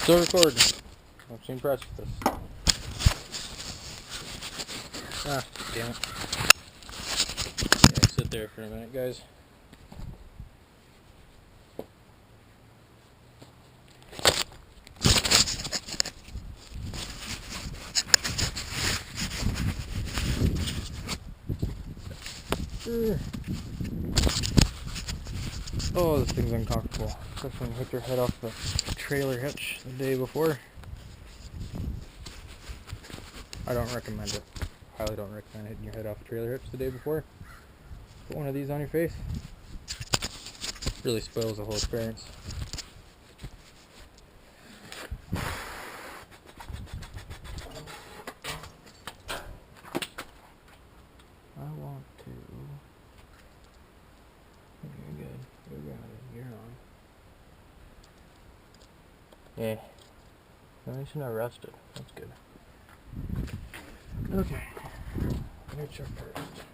Still recording. I'm so impressed with this. Ah, damn it. Yeah, sit there for a minute, guys. Oh, this thing's uncomfortable. Especially when you hit your head off the trailer hitch the day before. I don't recommend it. Highly don't recommend hitting your head off a trailer hitch the day before. Put one of these on your face. Really spoils the whole experience. I want to... You're good. You're good. You're on. Yeah. Nice and arrested. That's good. Okay. Let me check first.